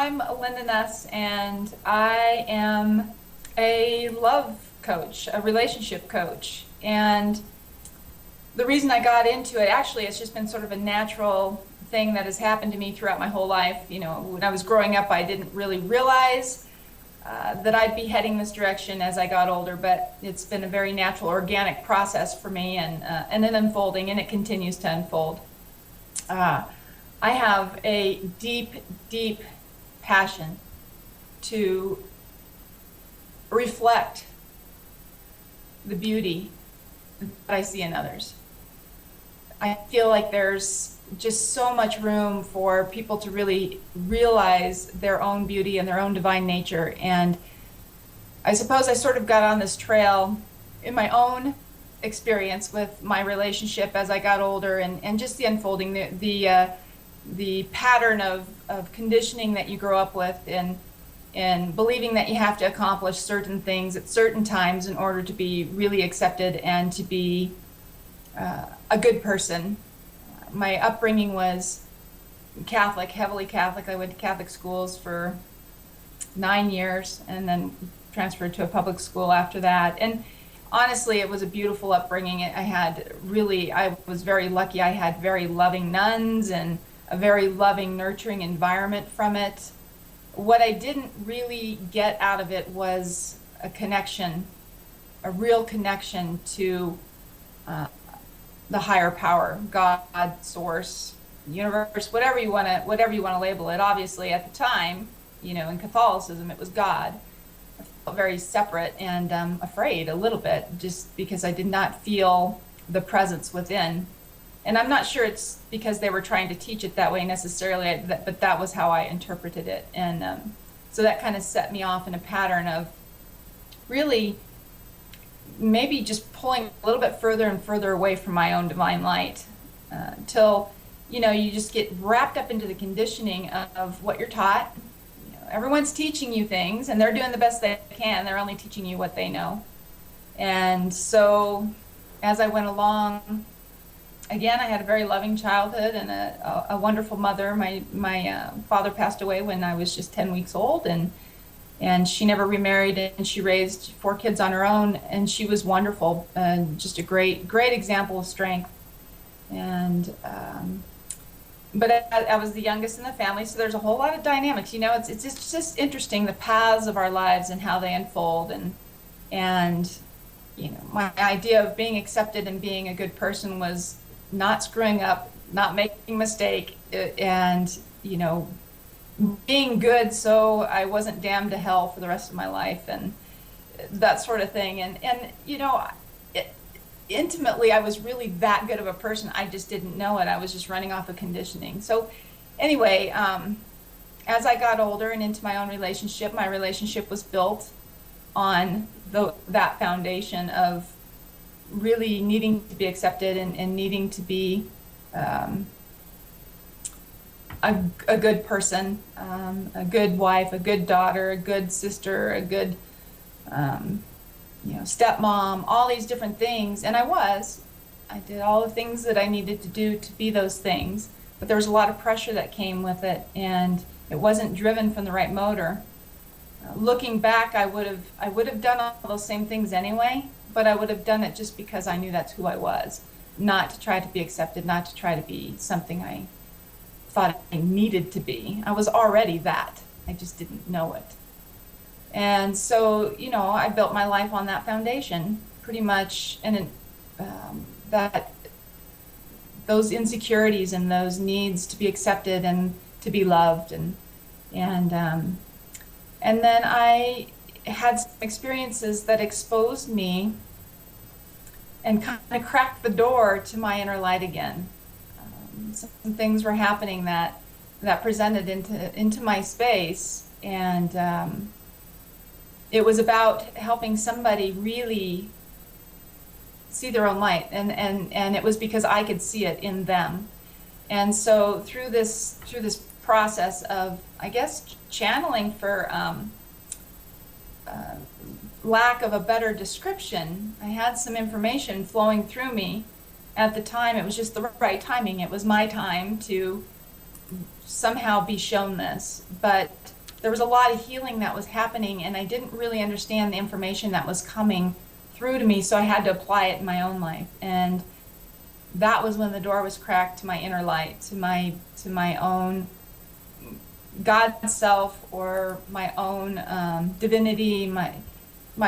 I'm Linda Nuss, and I am a love coach, a relationship coach. And the reason I got into it, actually, it's just been sort of a natural thing that has happened to me throughout my whole life. You know, when I was growing up, I didn't really realize that I'd be heading this direction as I got older, but it's been a very natural, organic process for me, and then unfolding, and it continues to unfold. I have a deep, deep passion to reflect the beauty that I see in others. I feel like there's just so much room for people to really realize their own beauty and their own divine nature. And I suppose I sort of got on this trail in my own experience with my relationship as I got older, and just the unfolding, the pattern of conditioning that you grow up with, and believing that you have to accomplish certain things at certain times in order to be really accepted and to be a good person. My upbringing was Catholic, heavily Catholic. I went to Catholic schools for 9 years and then transferred to a public school after that. And honestly, it was a beautiful upbringing. I was very lucky. I had very loving nuns and a very loving, nurturing environment from it. What I didn't really get out of it was a connection, a real connection to the higher power, God, source, universe, whatever you want to label it. Obviously, at the time, you know, in Catholicism, it was God. I felt very separate and afraid a little bit, just because I did not feel the presence within. And I'm not sure it's because they were trying to teach it that way necessarily, but that was how I interpreted it. And so that kind of set me off in a pattern of really maybe just pulling a little bit further and further away from my own divine light, until, you know, you just get wrapped up into the conditioning of what you're taught. You know, everyone's teaching you things, and they're doing the best they can. They're only teaching you what they know. And so as I went along, again, I had a very loving childhood and a wonderful mother. My father passed away when I was just 10 weeks old, and she never remarried, and she raised 4 kids on her own, and she was wonderful, and just a great example of strength. And but I was the youngest in the family, so there's a whole lot of dynamics. You know, it's just interesting, the paths of our lives and how they unfold, and you know, my idea of being accepted and being a good person was not screwing up, not making a mistake, and, you know, being good so I wasn't damned to hell for the rest of my life, and that sort of thing. And you know, intimately, I was really that good of a person. I just didn't know it. I was just running off of conditioning. So anyway, as I got older and into my own relationship, my relationship was built on that foundation of really needing to be accepted and needing to be a good person, a good wife, a good daughter, a good sister, a good you know, stepmom, all these different things. And I did all the things that I needed to do to be those things, but there was a lot of pressure that came with it, and it wasn't driven from the right motor. Looking back, I would have done all those same things anyway, but I would have done it just because I knew that's who I was, not to try to be accepted, not to try to be something I thought I needed to be. I was already that. I just didn't know it. And so, you know, I built my life on that foundation, pretty much, and that those insecurities and those needs to be accepted and to be loved, and then I had some experiences that exposed me and kind of cracked the door to my inner light again. Some things were happening that presented into my space, and it was about helping somebody really see their own light, and it was because I could see it in them. And so through this process of, I guess, channeling, for lack of a better description, I had some information flowing through me. At the time, it was just the right timing. It was my time to somehow be shown this. But there was a lot of healing that was happening, and I didn't really understand the information that was coming through to me, so I had to apply it in my own life. And that was when the door was cracked to my inner light, to my own God self, or my own divinity, my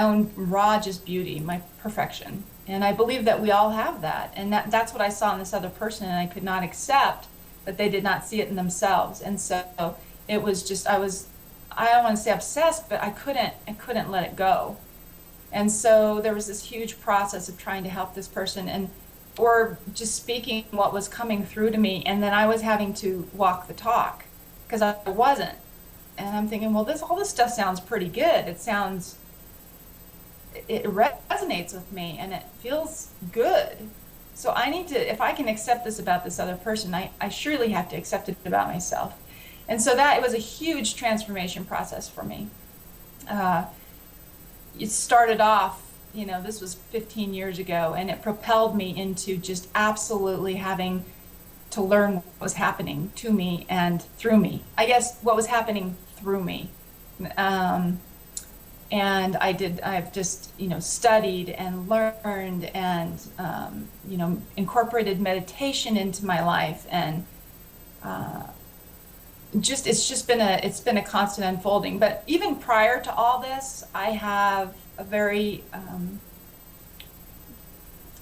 own raw just beauty, my perfection. And I believe that we all have that. And that's what I saw in this other person, and I could not accept that they did not see it in themselves. And so it was just, I don't want to say obsessed, but I couldn't let it go. And so there was this huge process of trying to help this person, or just speaking what was coming through to me, and then I was having to walk the talk because I wasn't. And I'm thinking, well, all this stuff sounds pretty good. It resonates with me and it feels good. So I need to, if I can accept this about this other person, I surely have to accept it about myself. And so it was a huge transformation process for me. It started off, this was 15 years ago, and it propelled me into just absolutely having to learn what was happening to me and through me. I guess what was happening through me. And I've just, studied and learned and, incorporated meditation into my life. And it's been a constant unfolding. But even prior to all this, I have a very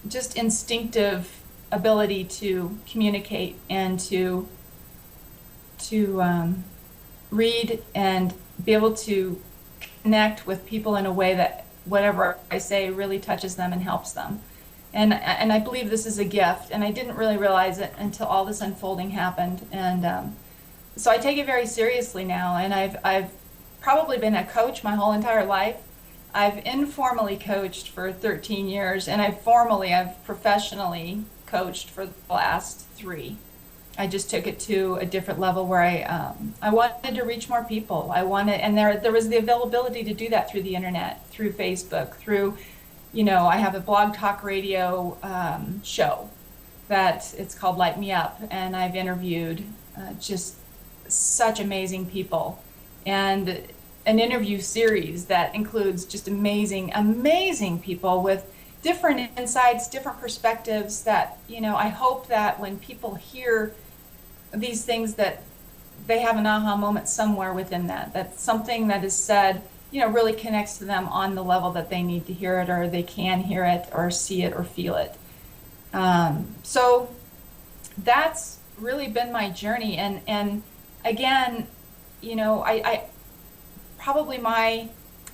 just instinctive ability to communicate and to read and be able to connect with people in a way that whatever I say really touches them and helps them. And I believe this is a gift, and I didn't really realize it until all this unfolding happened. And so I take it very seriously now, and I've probably been a coach my whole entire life. I've informally coached for 13 years, and I've professionally coached for the last 3. I just took it to a different level where I wanted to reach more people. And there was the availability to do that through the internet, through Facebook, through, I have a blog talk radio show that it's called Light Me Up, and I've interviewed just such amazing people, and an interview series that includes just amazing people with different insights, different perspectives that, I hope that when people hear these things that they have an aha moment somewhere within that something that is said, really connects to them on the level that they need to hear it, or they can hear it or see it or feel it. So that's really been my journey. And again, I probably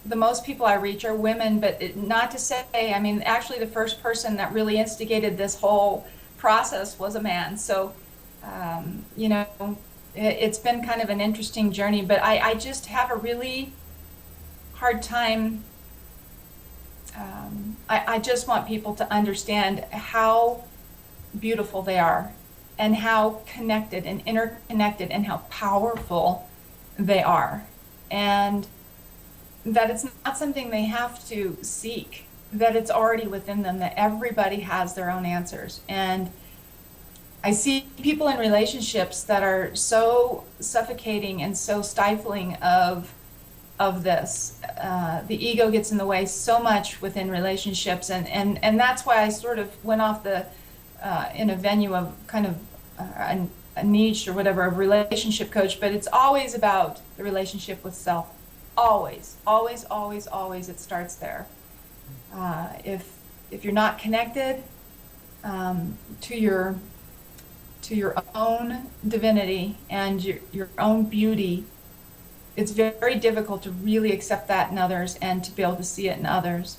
the most people I reach are women, but not to say, actually the first person that really instigated this whole process was a man. So, it's been kind of an interesting journey, but I just have a really hard time. I just want people to understand how beautiful they are, and how connected and interconnected and how powerful they are. And that it's not something they have to seek, that it's already within them, that everybody has their own answers. And I see people in relationships that are so suffocating and so stifling of this. The ego gets in the way so much within relationships, and that's why I sort of went off in a venue of kind of a niche or whatever, a relationship coach, but it's always about the relationship with self. Always, always, always, always, it starts there. If you're not connected to your own divinity and your own beauty, it's very difficult to really accept that in others and to be able to see it in others.